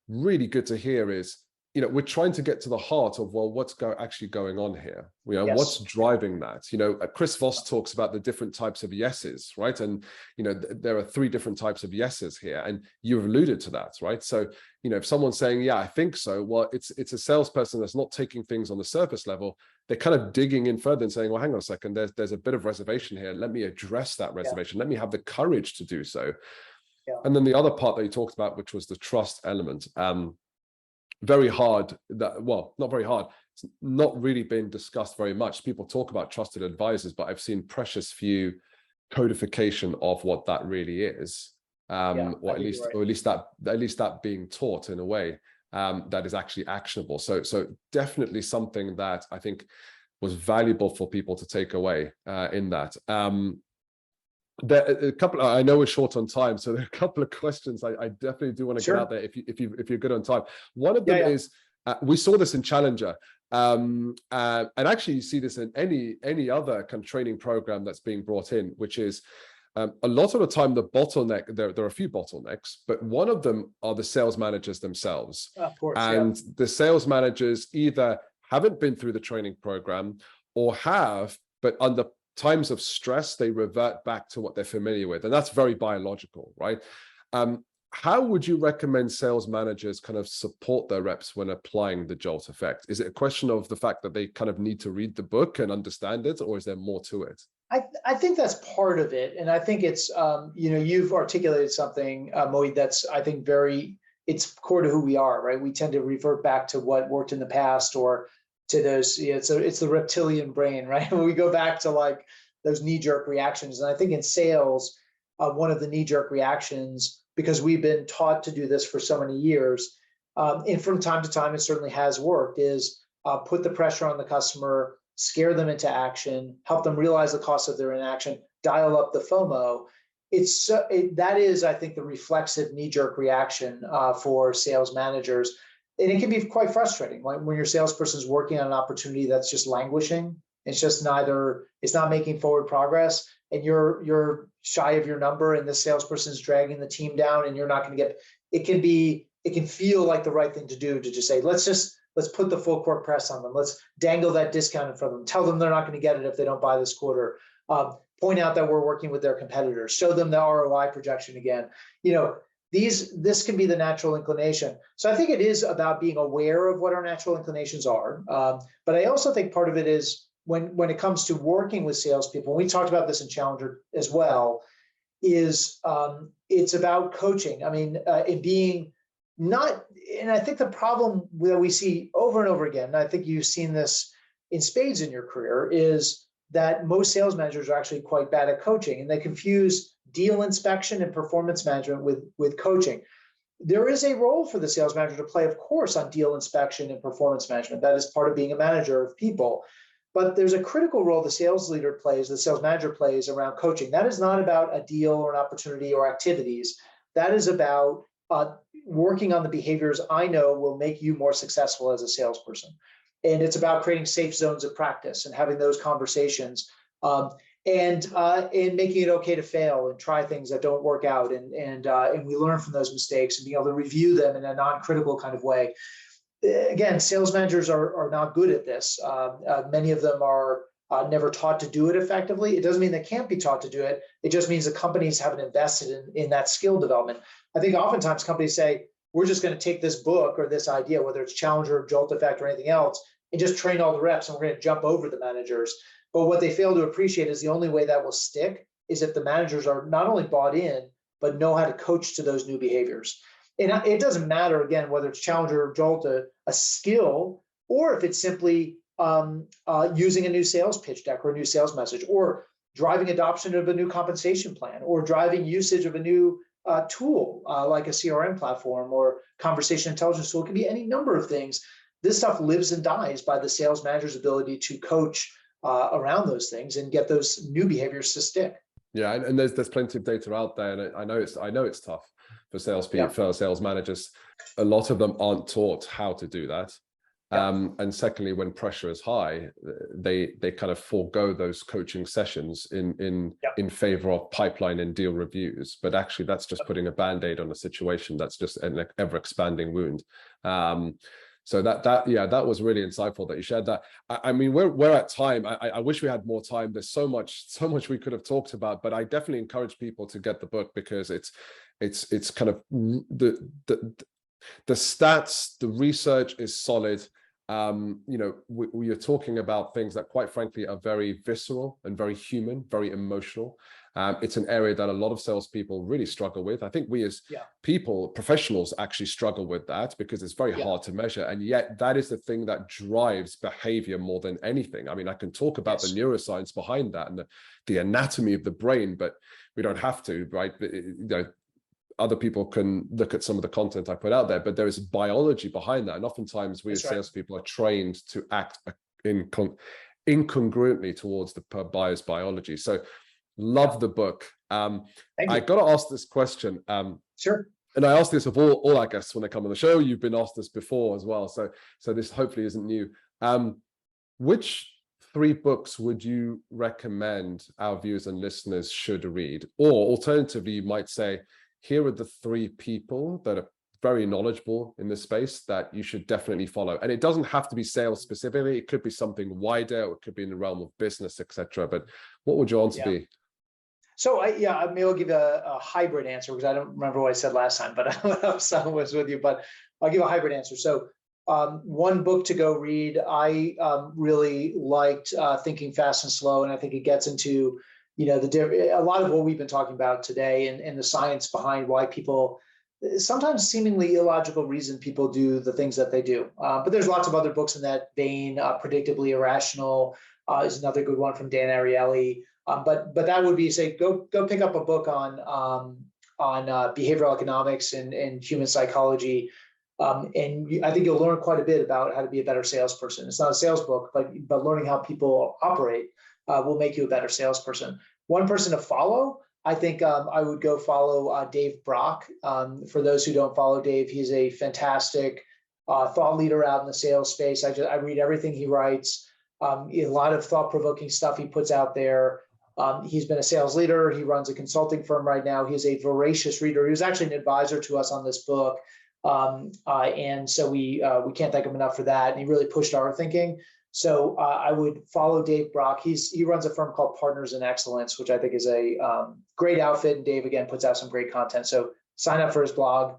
Speaker 1: really good to hear, is, you know, we're trying to get to the heart of, well, what's actually going on here? You know, what's driving that? You know, Chris Voss talks about the different types of yeses, right? And, you know, there are 3 different types of yeses here, and you've alluded to that, right? So, you know, if someone's saying, yeah, I think so, well, it's a salesperson that's not taking things on the surface level. They're kind of digging in further and saying, well, hang on a second, there's a bit of reservation here. Let me address that reservation. Let me have the courage to do so. And then the other part that you talked about, which was the trust element. Very hard, not very hard. It's not really been discussed very much. People talk about trusted advisors, but I've seen precious few codification of what that really is, or at least that being taught in a way that is actually actionable. So definitely something that I think was valuable for people to take away in that. There a couple. I know we're short on time, so there are a couple of questions I definitely do want to get out there if you're good on time. One of them is we saw this in Challenger, and actually you see this in any other kind of training program that's being brought in, which is a lot of the time the bottleneck. There are a few bottlenecks, but one of them are the sales managers themselves.
Speaker 2: Of course,
Speaker 1: and the sales managers either haven't been through the training program or have, but under times of stress, they revert back to what they're familiar with. And that's very biological, right? How would you recommend sales managers kind of support their reps when applying the JOLT effect? Is it a question of the fact that they kind of need to read the book and understand it, or is there more to it?
Speaker 2: I think that's part of it. And I think it's, you know, you've articulated something, Moeed, that's, I think, it's core to who we are, right? We tend to revert back to what worked in the past, or to those, it's the reptilian brain, right? We go back to like those knee-jerk reactions. And I think in sales, one of the knee-jerk reactions, because we've been taught to do this for so many years, and from time to time, it certainly has worked, is put the pressure on the customer, scare them into action, help them realize the cost of their inaction, dial up the FOMO. That is, I think, the reflexive knee-jerk reaction for sales managers. And it can be quite frustrating when your salesperson is working on an opportunity that's just languishing. It's just it's not making forward progress, and you're shy of your number, and the salesperson is dragging the team down, and you're not going to get. It can feel like the right thing to do to just say, let's put the full court press on them. Let's dangle that discount in front of them. Tell them they're not going to get it if they don't buy this quarter. Point out that we're working with their competitors. Show them the ROI projection again. You know. This can be the natural inclination. So I think it is about being aware of what our natural inclinations are. But I also think part of it is when it comes to working with salespeople, and we talked about this in Challenger as well, is it's about coaching. I mean, it being not, and I think the problem that we see over and over again, and I think you've seen this in spades in your career, is that most sales managers are actually quite bad at coaching, and they confuse deal inspection and performance management with coaching. There is a role for the sales manager to play, of course, on deal inspection and performance management. That is part of being a manager of people. But there's a critical role the sales leader plays, the sales manager plays around coaching. That is not about a deal or an opportunity or activities. That is about working on the behaviors I know will make you more successful as a salesperson. And it's about creating safe zones of practice and having those conversations. And making it okay to fail and try things that don't work out, and we learn from those mistakes and being able to review them in a non-critical kind of way. Again, sales managers are not good at this. Many of them are never taught to do it effectively. It doesn't mean they can't be taught to do it. It just means the companies haven't invested in that skill development. I think oftentimes companies say, we're just going to take this book or this idea, whether it's Challenger, JOLT Effect, or anything else, and just train all the reps, and we're going to jump over the managers. But what they fail to appreciate is the only way that will stick is if the managers are not only bought in, but know how to coach to those new behaviors. And it doesn't matter, again, whether it's Challenger or JOLT, a skill, or if it's simply using a new sales pitch deck or a new sales message, or driving adoption of a new compensation plan, or driving usage of a new tool like a CRM platform or conversation intelligence tool. It can be any number of things. This stuff lives and dies by the sales manager's ability to coach around those things and get those new behaviors to stick.
Speaker 1: Yeah, and there's plenty of data out there, and I know it's tough for salespeople, for sales managers. A lot of them aren't taught how to do that. And secondly, when pressure is high, they kind of forego those coaching sessions in favor of pipeline and deal reviews. But actually, that's just putting a band-aid on a situation that's just an ever-expanding wound. So that was really insightful that you shared that. I mean, we're at time. I wish we had more time. There's so much we could have talked about, but I definitely encourage people to get the book, because it's kind of the stats, the research is solid. You're talking about things that, quite frankly, are very visceral and very human, very emotional. It's an area that a lot of salespeople really struggle with. I think we as people, professionals, actually struggle with that, because it's very hard to measure. And yet that is the thing that drives behavior more than anything. I mean, I can talk about the neuroscience behind that and the anatomy of the brain, but we don't have to, right? Other people can look at some of the content I put out there, but there is biology behind that. And oftentimes we as salespeople are trained to act incongruently towards the buyer's biology. So love the book. I got to ask this question.
Speaker 2: Sure.
Speaker 1: And I ask this of all our guests when they come on the show. You've been asked this before as well. So this hopefully isn't new. Which 3 books would you recommend our viewers and listeners should read? Or alternatively, you might say, here are the 3 people that are very knowledgeable in this space that you should definitely follow. And it doesn't have to be sales specifically. It could be something wider, or it could be in the realm of business, etc. But what would your answer be?
Speaker 2: So maybe I'll give a hybrid answer, because I don't remember what I said last time, but I was with you, but I'll give a hybrid answer. So one book to go read, I really liked Thinking Fast and Slow. And I think it gets into, a lot of what we've been talking about today, and the science behind why people, sometimes seemingly illogical reason people do the things that they do. But there's lots of other books in that vein. Predictably Irrational is another good one from Dan Ariely. But that would be, say, go pick up a book on behavioral economics and human psychology. And I think you'll learn quite a bit about how to be a better salesperson. It's not a sales book, but learning how people operate will make you a better salesperson. One person to follow, I think I would go follow Dave Brock. For those who don't follow Dave, he's a fantastic thought leader out in the sales space. I read everything he writes. A lot of thought-provoking stuff he puts out there. He's been a sales leader. He runs a consulting firm right now. He's a voracious reader. He was actually an advisor to us on this book. And so we can't thank him enough for that. And he really pushed our thinking. So I would follow Dave Brock. He runs a firm called Partners in Excellence, which I think is a great outfit. And Dave, again, puts out some great content. So sign up for his blog,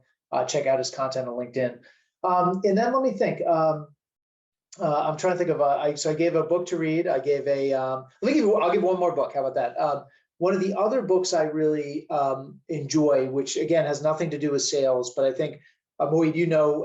Speaker 2: check out his content on LinkedIn. And then let me think. I'm trying to think of so I gave a book to read. I gave I'll give one more book. How about that? One of the other books I really enjoy, which again has nothing to do with sales, but I think Moeed,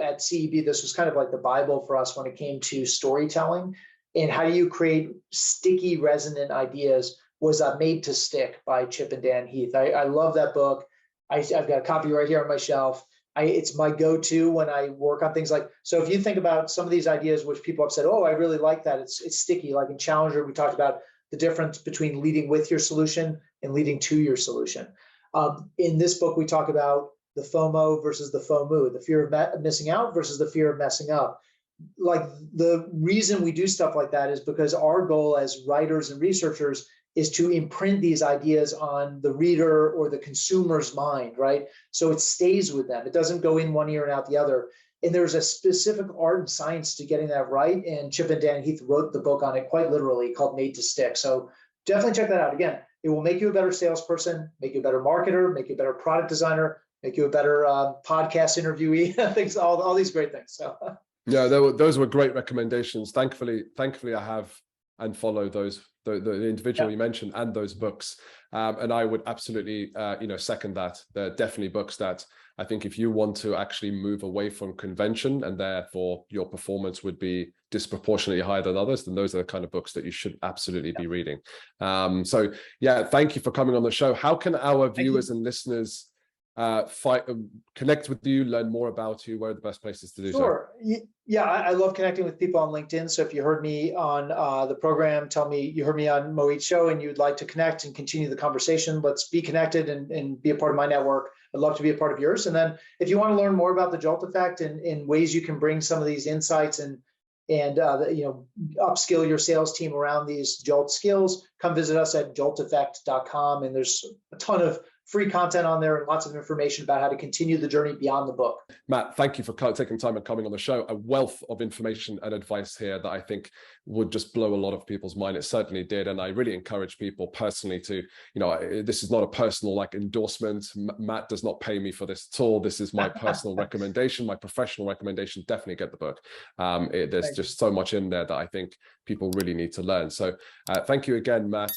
Speaker 2: at CEB, this was kind of like the Bible for us when it came to storytelling and how do you create sticky, resonant ideas, was Made to Stick by Chip and Dan Heath. I love that book. I've got a copy right here on my shelf. It's my go-to when I work on things like, so if you think about some of these ideas, which people have said, oh, I really like that. It's sticky. Like in Challenger, we talked about the difference between leading with your solution and leading to your solution. In this book, we talk about the FOMO versus the FOMO, the fear of missing out versus the fear of messing up. Like the reason we do stuff like that is because our goal as writers and researchers is to imprint these ideas on the reader or the consumer's mind, right? So it stays with them. It doesn't go in one ear and out the other. And there's a specific art and science to getting that right. And Chip and Dan Heath wrote the book on it quite literally, called Made to Stick. So definitely check that out. Again, it will make you a better salesperson, make you a better marketer, make you a better product designer, make you a better podcast interviewee, things, all these great things. So
Speaker 1: yeah, those were great recommendations. Thankfully, I have and follow the individual you mentioned and those books. And I would absolutely, second that. There are definitely books that I think if you want to actually move away from convention and therefore your performance would be disproportionately higher than others, then those are the kind of books that you should absolutely be reading. So yeah, thank you for coming on the show. How can our viewers and listeners connect with you, learn more about you? Where are the best places to do so?
Speaker 2: Sure. Yeah, I love connecting with people on LinkedIn. So if you heard me on the program, tell me you heard me on Moeed's show and you'd like to connect and continue the conversation, let's be connected and be a part of my network. I'd love to be a part of yours. And then if you want to learn more about the JOLT effect and ways you can bring some of these insights and upskill your sales team around these JOLT skills, come visit us at jolteffect.com. And there's a ton of free content on there and lots of information about how to continue the journey beyond the book.
Speaker 1: Matt, thank you for taking time and coming on the show. A wealth of information and advice here that I think would just blow a lot of people's mind. It certainly did. And I really encourage people personally to, this is not a personal endorsement. Matt does not pay me for this at all. This is my personal recommendation, my professional recommendation. Definitely get the book. There's just so much in there that I think people really need to learn. So thank you again, Matt,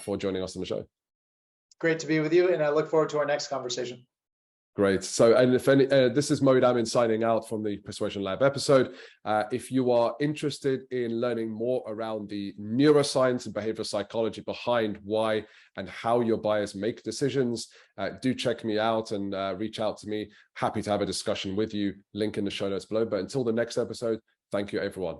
Speaker 1: for joining us on the show.
Speaker 2: Great to be with you, and I look forward to our next conversation.
Speaker 1: Great. So, and if any, this is Moeed Amin signing out from the Persuasion Lab episode. If you are interested in learning more around the neuroscience and behavioral psychology behind why and how your buyers make decisions, do check me out and reach out to me. Happy to have a discussion with you. Link in the show notes below. But until the next episode, thank you, everyone.